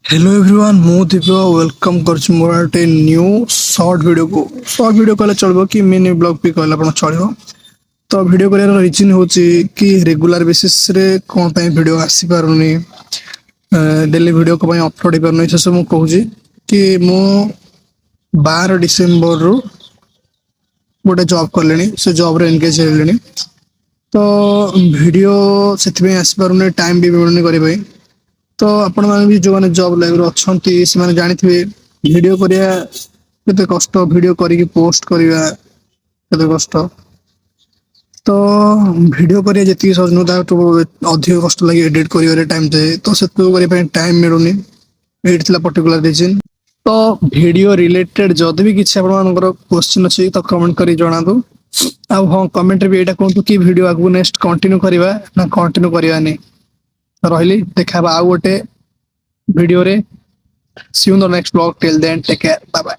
Hello everyone मु Divya welcome करछु मोर एक new short video कहले चलबो कि मिनी ब्लॉग भी कहले आपण चलबो। तो वीडियो करार रीजन होची कि रेगुलर बेसिस रे कोन पय वीडियो आसी पारुनी, डेली वीडियो को पय अपलोड करनै से मु कहूची कि मु 12 डिसेंबर रु गोटे जॉब करलेनी, से जॉब रे एंगेज हेलेनी। तो वीडियो सेति पय आसी पारुनी, टाइम भी मिलुनी करै पय। तो आपण माने भी जो माने जॉब लाइव रे अछंती से माने जानिथिबे वीडियो करिया केते कष्ट, वीडियो करी पोस्ट करिया केते कष्ट। तो वीडियो करिया जति सहज न ता तो अधिक कष्ट लागि एडिट करिया रे टाइम दे, तो सेतो करि पय टाइम मिलुनी। एडिट पर्टिकुलर रीजन। तो वीडियो रिलेटेड जदि भी किछ आपण मानकर क्वेश्चन अछि तो कमेंट करी जणा दो। आ हां कमेंट रे भी एटा कोन कि वीडियो आगु नेक्स्ट कंटिन्यू करिवा ना कंटिन्यू करिवा नै रहिली। देखा आउ गोटे वीडियो रे। See you in the next blog. Till then take care, bye bye.